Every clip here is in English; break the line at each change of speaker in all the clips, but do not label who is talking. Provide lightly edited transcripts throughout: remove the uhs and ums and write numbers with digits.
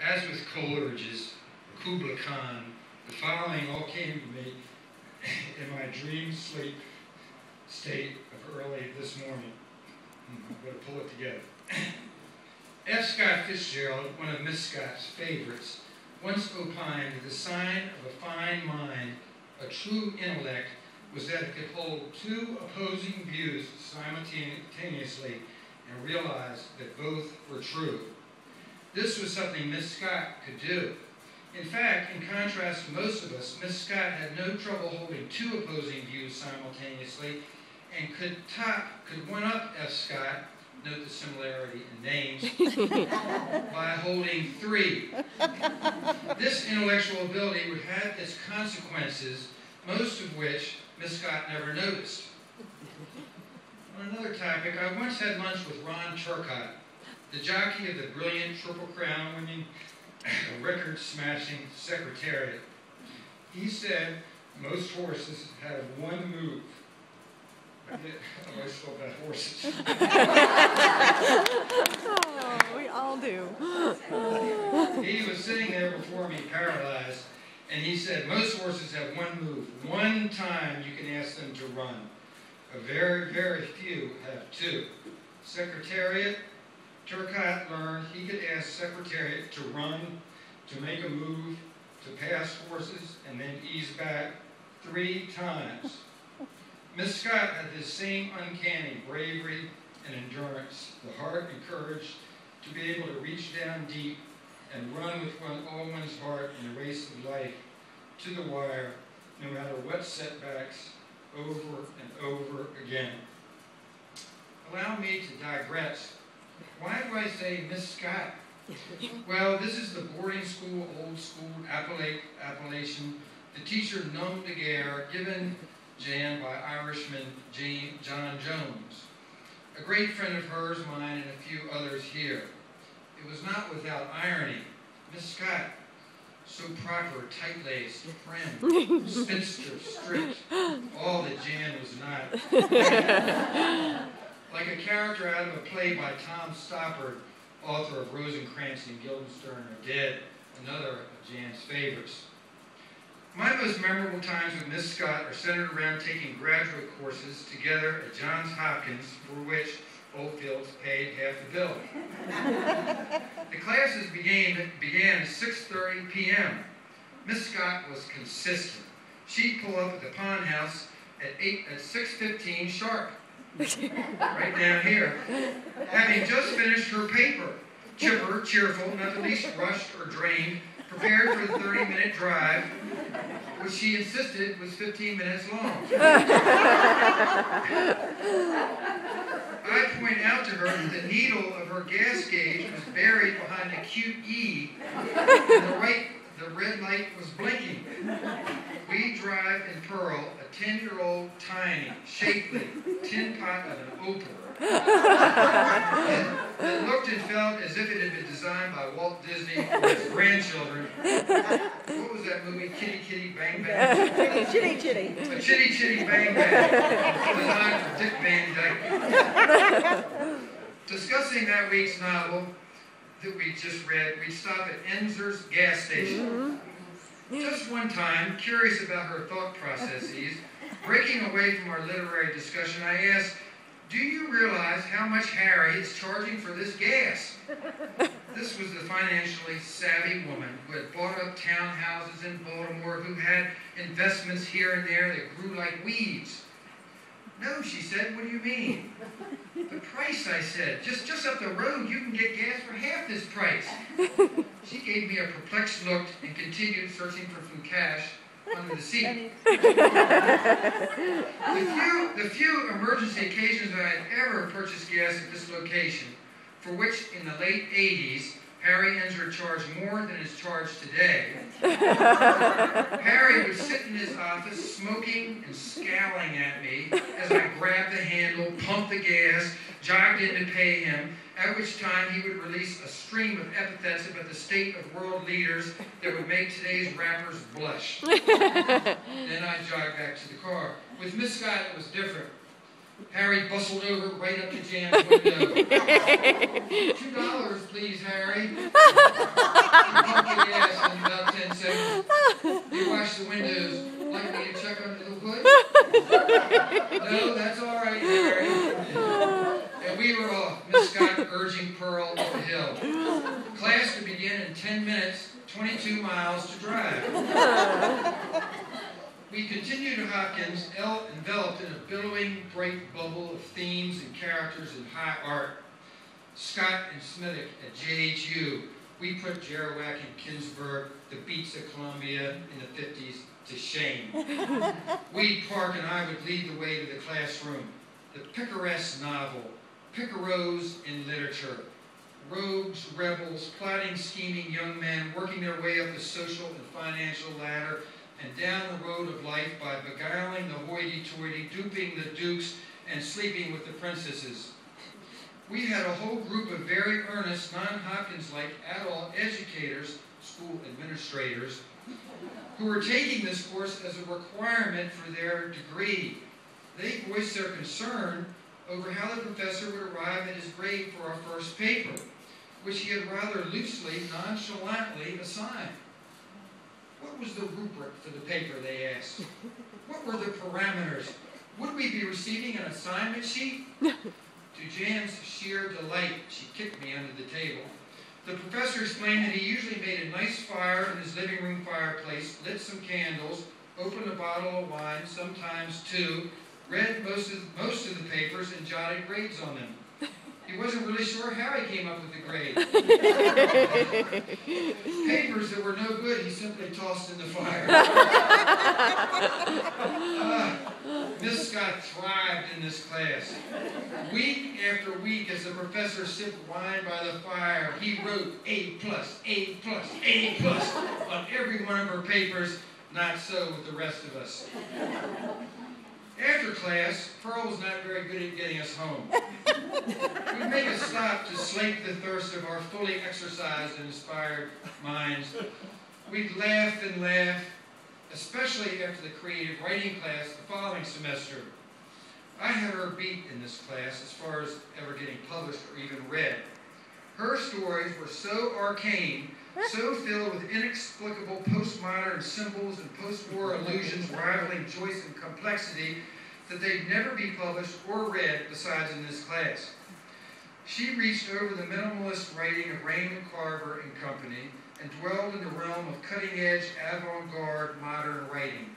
As with Coleridge's Kubla Khan, the following all came to me in my dream sleep state of early this morning. I'm going to pull it together. F. Scott Fitzgerald, one of Miss Scott's favorites, once opined that the sign of a fine mind, a true intellect, was that it could hold two opposing views simultaneously and realize that both were true. This was something Miss Scott could do. In fact, in contrast to most of us, Miss Scott had no trouble holding two opposing views simultaneously and could one-up F. Scott, note the similarity in names, by holding three. This intellectual ability would have its consequences, most of which Miss Scott never noticed. On another topic, I once had lunch with Ron Turcotte, the jockey of the brilliant Triple Crown winning record-smashing Secretariat. He said most horses have one move. I always thought about horses.
Oh, we all do.
He was sitting there before me, paralyzed, and he said most horses have one move. One time you can ask them to run. A very, very few have two. Secretariat, Turcotte learned he could ask Secretariat to run, to make a move, to pass horses, and then ease back 3 times. Miss Scott had this same uncanny bravery and endurance, the heart and courage to be able to reach down deep and run with all one's heart in the race of life to the wire, no matter what setbacks, over and over again. Allow me to digress. Why do I say Miss Scott? Well, this is the boarding school, old school appellation, the teacher nom de guerre given Jan by Irishman John Jones, a great friend of hers, mine, and a few others here. It was not without irony. Miss Scott, so proper, tight-laced, prim, spinster, strict, all that Jan was not. Like a character out of a play by Tom Stoppard, author of Rosencrantz and Guildenstern Are Dead, another of Jan's favorites. My most memorable times with Miss Scott are centered around taking graduate courses together at Johns Hopkins, for which Oldfields paid half the bill. The classes began at 6:30 p.m. Miss Scott was consistent. She'd pull up at the Pond House at 6:15 sharp, right down here, having just finished her paper, chipper, cheerful, not the least rushed or drained, prepared for the 30-minute drive, which she insisted was 15 minutes long. I point out to her that the needle of her gas gauge was buried behind a cute E, and the red light was blinking. We drive in Pearl a 10-year-old, tiny, shapely tin pot of an opal. It looked and felt as if it had been designed by Walt Disney for his grandchildren. What was that movie? Kitty Kitty Bang Bang?
Chitty Chitty.
A Chitty Chitty Bang Bang. Designed for Dick Van Dyke. Discussing that week's novel that we just read, we stopped at Enzer's gas station. Just one time, curious about her thought processes, breaking away from our literary discussion, I asked, "Do you realize how much Harry is charging for this gas?" This was the financially savvy woman who had bought up townhouses in Baltimore, who had investments here and there that grew like weeds. "No," she said, "what do you mean?" "The price," I said. Just up the road, you can get gas for half this price." She gave me a perplexed look and continued searching for some cash under the seat. The few emergency occasions I had ever purchased gas at this location, for which in the late 80s, Harry Enzer charged more than is charged today, Harry would sit in his office smoking and scowling at me as I grabbed the handle, pumped the gas, jogged in to pay him, at which time he would release a stream of epithets about the state of world leaders that would make today's rappers blush. Then I jogged back to the car. With Miss Scott, it was different. Harry bustled over right up to Jan's window. $2, please, Harry. yes, in about 10 seconds. You wash the windows. Like me to check under the hood? No, that's all right, Mary. And we were off, Miss Scott urging Pearl up the hill. Class would begin in 10 minutes, 22 miles to drive. We continued to Hopkins, enveloped in a billowing, bright bubble of themes and characters in high art. Scott and Smithwick at JHU. We put Kerouac and Ginsberg, the beats of Columbia in the 50s, to shame. Weed Park and I would lead the way to the classroom. The picaresque novel, picaros in literature. Rogues, rebels, plotting, scheming young men working their way up the social and financial ladder and down the road of life by beguiling the hoity-toity, duping the dukes, and sleeping with the princesses. We had a whole group of very earnest, non-Hopkins-like adult educators, school administrators, who were taking this course as a requirement for their degree. They voiced their concern over how the professor would arrive at his grade for our first paper, which he had rather loosely, nonchalantly assigned. What was the rubric for the paper, they asked. What were the parameters? Would we be receiving an assignment sheet? To Jan's sheer delight, she kicked me under the table. The professor explained that he usually made a nice fire in his living room fireplace, lit some candles, opened a bottle of wine, sometimes two, read most of the papers, and jotted grades on them. He wasn't really sure how he came up with the grade. Papers that were no good, he simply tossed in the fire. Miss Scott thrived in this class. Week after week, as the professor sipped wine by the fire, he wrote A+, A+, A+ on every one of her papers. Not so with the rest of us. After class, Pearl was not very good at getting us home. We'd make a stop to slake the thirst of our fully exercised and inspired minds. We'd laugh and laugh, especially after the creative writing class the following semester. I had her beat in this class as far as ever getting published or even read. Her stories were so arcane, so filled with inexplicable postmodern symbols and post-war allusions rivaling Joyce in complexity, that they'd never be published or read besides in this class. She reached over the minimalist writing of Raymond Carver and Company and dwelled in the realm of cutting-edge, avant-garde modern writing.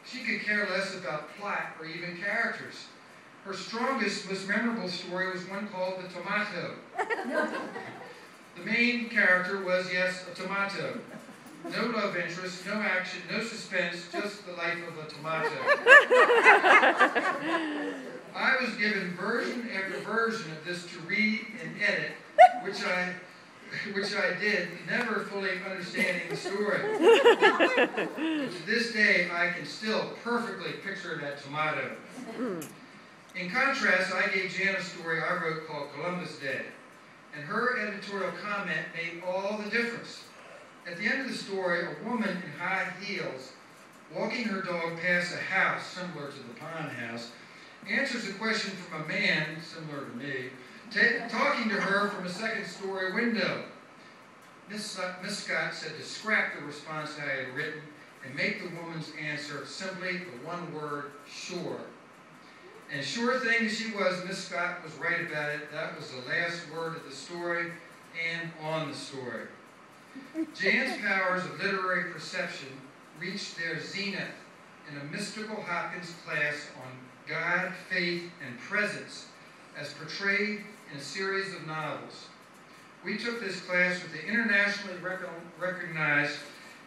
She could care less about plot or even characters. Her strongest, most memorable story was one called The Tomato. The main character was, yes, a tomato. No love interest, no action, no suspense, just the life of a tomato. I was given version after version of this to read and edit, which I did, never fully understanding the story. To this day, I can still perfectly picture that tomato. In contrast, I gave Jan a story I wrote called Columbus Day, and her editorial comment made all the difference. At the end of the story, a woman in high heels, walking her dog past a house similar to the Pond House, answers a question from a man, similar to me, talking to her from a second-story window. Miss Scott said to scrap the response I had written and make the woman's answer simply the one word, sure. And sure thing as she was, Miss Scott was right about it. That was the last word of the story and on the story. Jan's powers of literary perception reached their zenith in a mystical Hopkins class on God, faith, and presence as portrayed in a series of novels. We took this class with the internationally recognized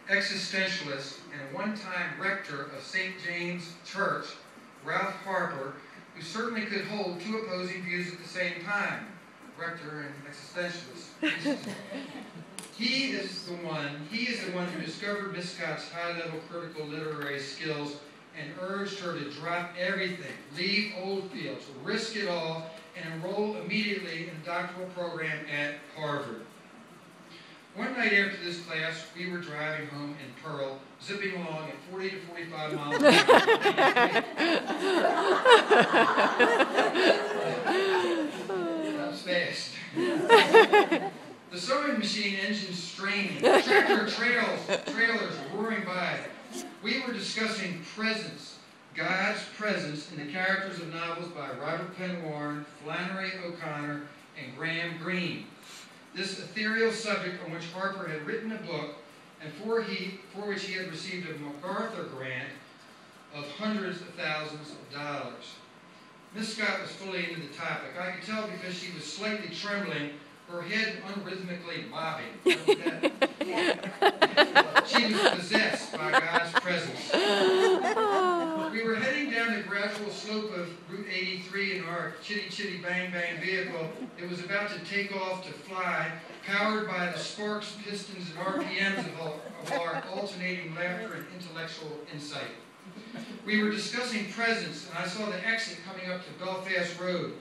existentialist and one-time rector of St. James Church, Ralph Harper, who certainly could hold two opposing views at the same time, rector and existentialist. He is the one who discovered Miss Scott's high-level critical literary skills and urged her to drop everything, leave Oldfields, risk it all, and enroll immediately in a doctoral program at Harvard. One night after this class, we were driving home in Pearl, zipping along at 40 to 45 miles an hour. That's fast. The The sewing machine engine straining, tractor trailers roaring by. We were discussing presence, God's presence in the characters of novels by Robert Penn Warren, Flannery O'Connor, and Graham Greene. This ethereal subject on which Harper had written a book and for which he had received a MacArthur grant of hundreds of thousands of dollars. Miss Scott was fully into the topic. I could tell because she was slightly trembling, her head unrhythmically bobbing. She was possessed by God's presence. We were heading down the gradual slope of Route 83 in our chitty-chitty bang-bang vehicle. It was about to take off to fly, powered by the sparks, pistons, and RPMs of our alternating laughter and intellectual insight. We were discussing presence, and I saw the exit coming up to Belfast Road,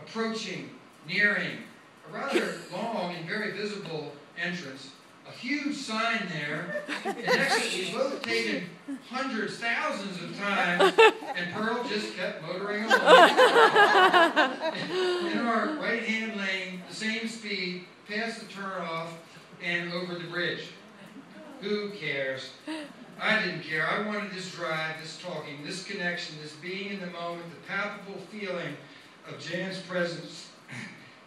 approaching, nearing, a rather long and very visible entrance, a huge sign there, an exit we've both taken hundreds, thousands of times, and Pearl just kept motoring along. In our right-hand lane, the same speed, past the turnoff, and over the bridge. Who cares? I didn't care. I wanted this drive, this talking, this connection, this being in the moment, the palpable feeling of Jan's presence,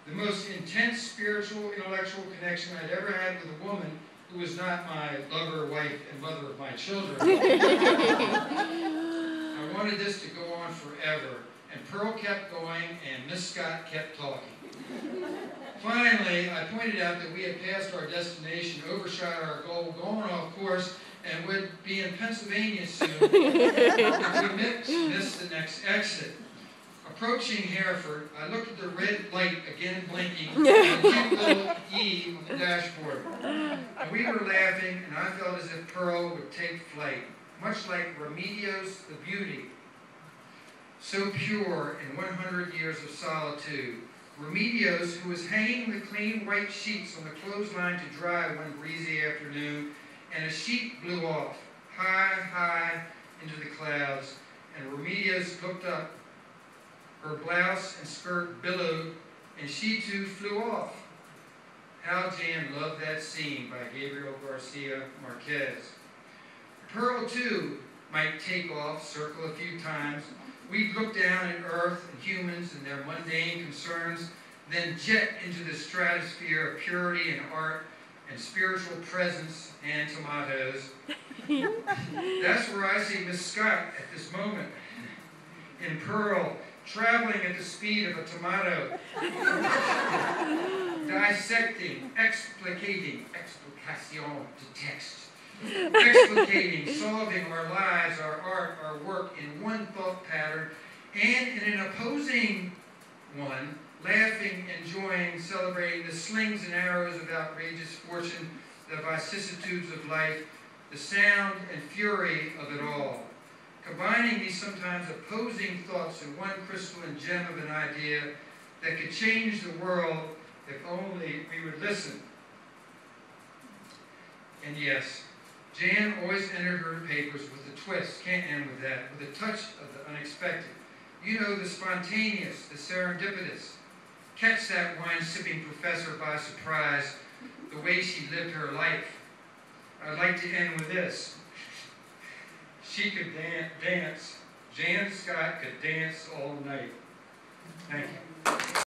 the most intense spiritual, intellectual connection I'd ever had with a woman who was not my lover, wife, and mother of my children. I wanted this to go on forever, and Pearl kept going, and Miss Scott kept talking. Finally, I pointed out that we had passed our destination, overshot our goal, gone off course, and would be in Pennsylvania soon if we missed the next exit. Approaching Hereford, I looked at the red light again blinking and a cute little E on the dashboard. And we were laughing, and I felt as if Pearl would take flight, much like Remedios the Beauty, so pure in 100 years of solitude. Remedios, who was hanging the clean white sheets on the clothesline to dry one breezy afternoon, and a sheet blew off, high, high into the clouds, and Remedios looked up. Her blouse and skirt billowed, and she too flew off. How Jan loved that scene by Gabriel Garcia Marquez. Pearl too might take off, circle a few times. We'd look down at Earth and humans and their mundane concerns, then jet into the stratosphere of purity and art and spiritual presence and tomatoes. That's where I see Miss Scott at this moment. In Pearl, traveling at the speed of a tomato, dissecting, explicating, explication to text, explicating, solving our lives, our art, our work in one thought pattern, and in an opposing one, laughing, enjoying, celebrating the slings and arrows of outrageous fortune, the vicissitudes of life, the sound and fury of it all. Combining these sometimes opposing thoughts in one crystalline gem of an idea that could change the world if only we would listen. And yes, Jan always entered her papers with a twist, can't end with that, with a touch of the unexpected. You know, the spontaneous, the serendipitous. Catch that wine-sipping professor by surprise, the way she lived her life. I'd like to end with this. She could dance. Jan Scott could dance all night. Thank you.